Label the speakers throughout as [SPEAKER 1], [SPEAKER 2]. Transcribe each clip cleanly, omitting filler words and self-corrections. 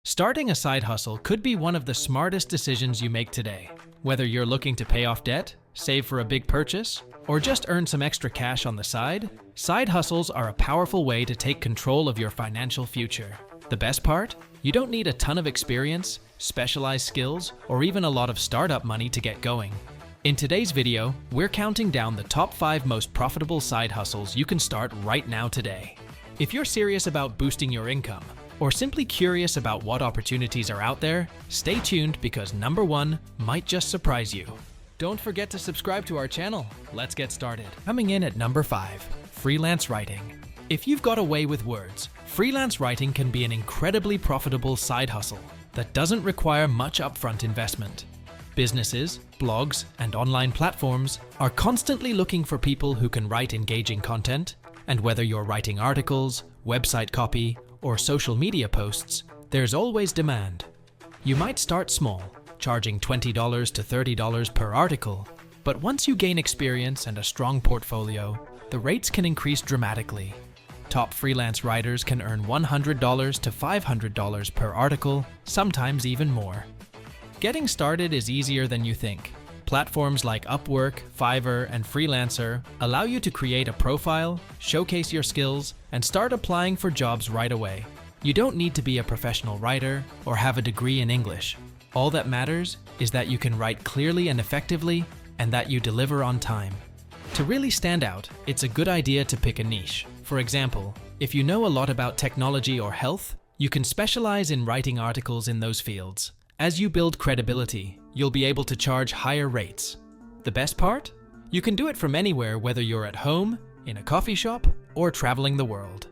[SPEAKER 1] Starting a side hustle could be one of the smartest decisions you make today. Whether you're looking to pay off debt, save for a big purchase, or just earn some extra cash on the side hustles are a powerful way to take control of your financial future. The best part? You don't need a ton of experience, specialized skills, or even a lot of startup money to get going. In today's video, we're counting down the top 5 most profitable side hustles you can start right now today. If you're serious about boosting your income, or simply curious about what opportunities are out there, stay tuned because number 1 might just surprise you. Don't forget to subscribe to our channel. Let's get started. Coming in at number 5, freelance writing. If you've got a way with words, freelance writing can be an incredibly profitable side hustle that doesn't require much upfront investment. Businesses, blogs, and online platforms are constantly looking for people who can write engaging content, and whether you're writing articles, website copy, or social media posts, there's always demand. You might start small, charging $20 to $30 per article, but once you gain experience and a strong portfolio, the rates can increase dramatically. Top freelance writers can earn $100 to $500 per article, sometimes even more. Getting started is easier than you think. Platforms like Upwork, Fiverr, and Freelancer allow you to create a profile, showcase your skills, and start applying for jobs right away. You don't need to be a professional writer or have a degree in English. All that matters is that you can write clearly and effectively, and that you deliver on time. To really stand out, it's a good idea to pick a niche. For example, if you know a lot about technology or health, you can specialize in writing articles in those fields. As you build credibility, you'll be able to charge higher rates. The best part? You can do it from anywhere, whether you're at home, in a coffee shop, or traveling the world.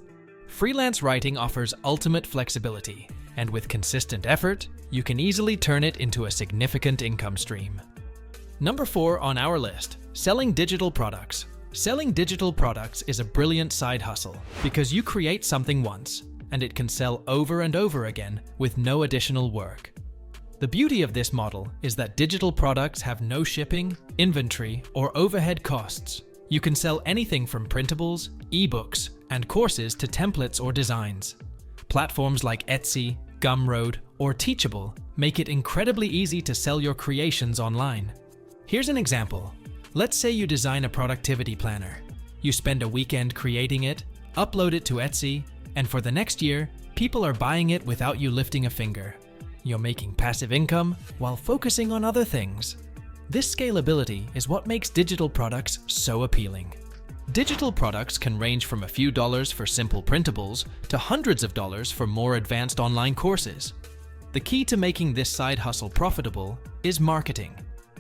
[SPEAKER 1] Freelance writing offers ultimate flexibility, and with consistent effort, you can easily turn it into a significant income stream. Number 4 on our list, selling digital products. Selling digital products is a brilliant side hustle because you create something once, and it can sell over and over again with no additional work. The beauty of this model is that digital products have no shipping, inventory, or overhead costs. You can sell anything from printables, ebooks, and courses to templates or designs. Platforms like Etsy, Gumroad, or Teachable make it incredibly easy to sell your creations online. Here's an example. Let's say you design a productivity planner. You spend a weekend creating it, upload it to Etsy, and for the next year, people are buying it without you lifting a finger. You're making passive income while focusing on other things. This scalability is what makes digital products so appealing. Digital products can range from a few dollars for simple printables to hundreds of dollars for more advanced online courses. The key to making this side hustle profitable is marketing.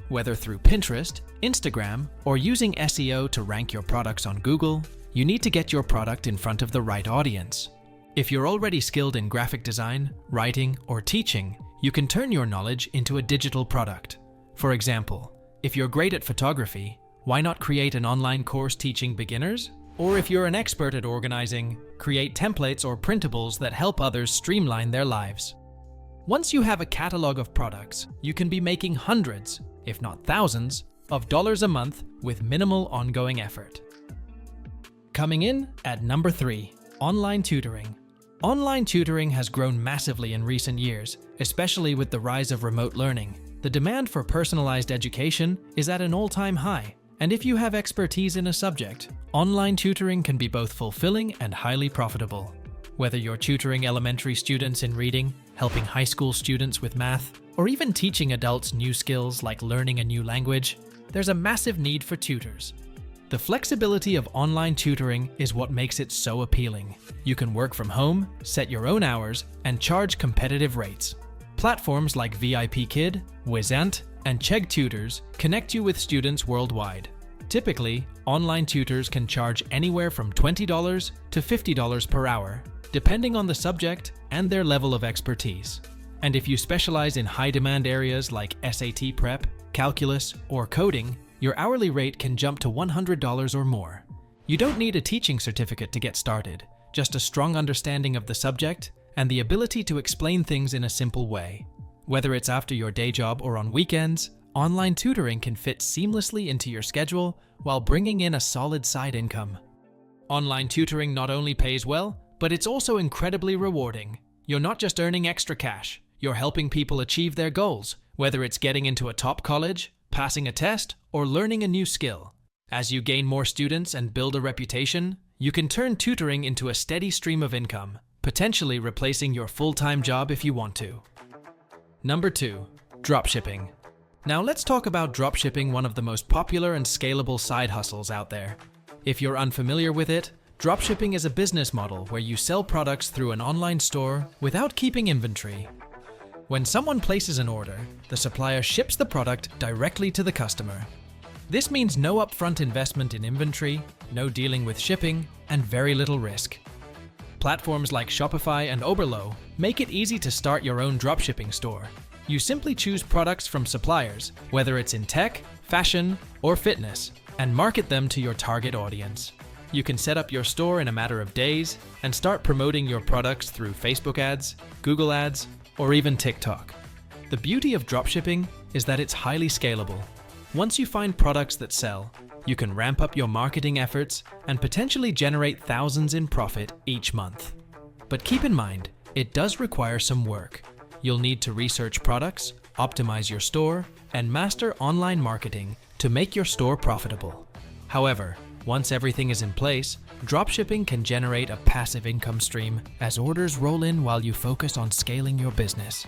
[SPEAKER 1] Whether through Pinterest, Instagram, or using SEO to rank your products on Google, you need to get your product in front of the right audience. If you're already skilled in graphic design, writing, or teaching, you can turn your knowledge into a digital product. For example, if you're great at photography, why not create an online course teaching beginners? Or if you're an expert at organizing, create templates or printables that help others streamline their lives. Once you have a catalog of products, you can be making hundreds, if not thousands, of dollars a month with minimal ongoing effort. Coming in at number 3, online tutoring. Online tutoring has grown massively in recent years, especially with the rise of remote learning. The demand for personalized education is at an all-time high, and if you have expertise in a subject, online tutoring can be both fulfilling and highly profitable. Whether you're tutoring elementary students in reading, helping high school students with math, or even teaching adults new skills like learning a new language, there's a massive need for tutors. The flexibility of online tutoring is what makes it so appealing. You can work from home, set your own hours, and charge competitive rates. Platforms like VIP Kid, Wizant, and Chegg Tutors connect you with students worldwide. Typically, online tutors can charge anywhere from $20 to $50 per hour, depending on the subject and their level of expertise. And if you specialize in high-demand areas like SAT prep, calculus, or coding, your hourly rate can jump to $100 or more. You don't need a teaching certificate to get started, just a strong understanding of the subject and the ability to explain things in a simple way. Whether it's after your day job or on weekends, online tutoring can fit seamlessly into your schedule while bringing in a solid side income. Online tutoring not only pays well, but it's also incredibly rewarding. You're not just earning extra cash, you're helping people achieve their goals, whether it's getting into a top college, passing a test, or learning a new skill. As you gain more students and build a reputation, you can turn tutoring into a steady stream of income, potentially replacing your full-time job if you want to. Number 2. Dropshipping. Now let's talk about dropshipping, one of the most popular and scalable side hustles out there. If you're unfamiliar with it, dropshipping is a business model where you sell products through an online store without keeping inventory. When someone places an order, the supplier ships the product directly to the customer. This means no upfront investment in inventory, no dealing with shipping, and very little risk. Platforms like Shopify and Oberlo make it easy to start your own dropshipping store. You simply choose products from suppliers, whether it's in tech, fashion, or fitness, and market them to your target audience. You can set up your store in a matter of days and start promoting your products through Facebook ads, Google ads, or even TikTok. The beauty of dropshipping is that it's highly scalable. Once you find products that sell, you can ramp up your marketing efforts and potentially generate thousands in profit each month. But keep in mind, it does require some work. You'll need to research products, optimize your store, and master online marketing to make your store profitable. However, once everything is in place, dropshipping can generate a passive income stream as orders roll in while you focus on scaling your business.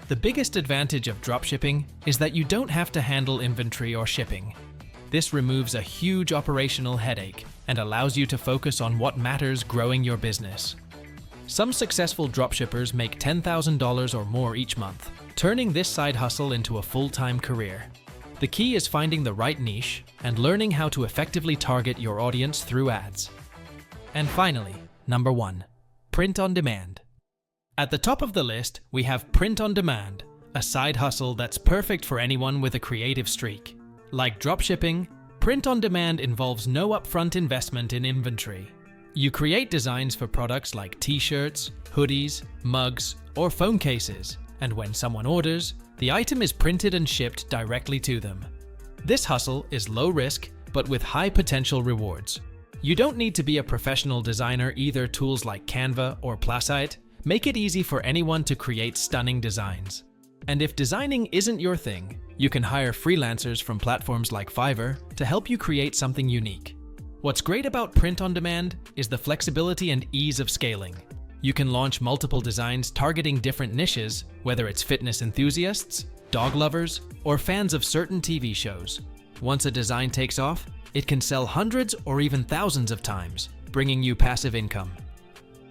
[SPEAKER 1] The biggest advantage of dropshipping is that you don't have to handle inventory or shipping. This removes a huge operational headache and allows you to focus on what matters, growing your business. Some successful dropshippers make $10,000 or more each month, turning this side hustle into a full-time career. The key is finding the right niche and learning how to effectively target your audience through ads. And finally, number 1, print on demand. At the top of the list, we have print on demand, a side hustle that's perfect for anyone with a creative streak. Like dropshipping, print on demand involves no upfront investment in inventory. You create designs for products like t-shirts, hoodies, mugs, or phone cases, and when someone orders, the item is printed and shipped directly to them. This hustle is low risk, but with high potential rewards. You don't need to be a professional designer either. Tools like Canva or Placite make it easy for anyone to create stunning designs. And if designing isn't your thing, you can hire freelancers from platforms like Fiverr to help you create something unique. What's great about print on demand is the flexibility and ease of scaling. You can launch multiple designs targeting different niches, whether it's fitness enthusiasts, dog lovers, or fans of certain TV shows. Once a design takes off, it can sell hundreds or even thousands of times, bringing you passive income.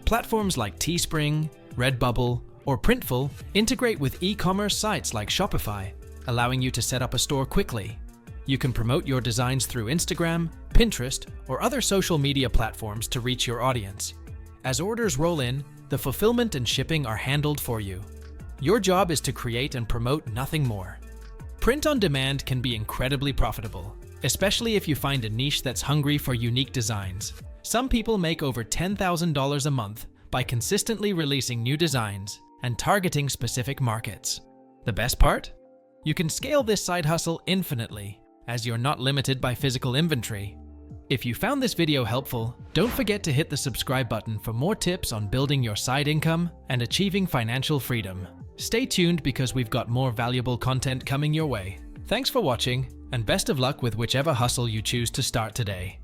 [SPEAKER 1] Platforms like Teespring, Redbubble, or Printful integrate with e-commerce sites like Shopify, allowing you to set up a store quickly. You can promote your designs through Instagram, Pinterest, or other social media platforms to reach your audience. As orders roll in, the fulfillment and shipping are handled for you. Your job is to create and promote, nothing more. Print on demand can be incredibly profitable, especially if you find a niche that's hungry for unique designs. Some people make over $10,000 a month by consistently releasing new designs and targeting specific markets. The best part? You can scale this side hustle infinitely, as you're not limited by physical inventory. If you found this video helpful, don't forget to hit the subscribe button for more tips on building your side income and achieving financial freedom. Stay tuned because we've got more valuable content coming your way. Thanks for watching, and best of luck with whichever hustle you choose to start today.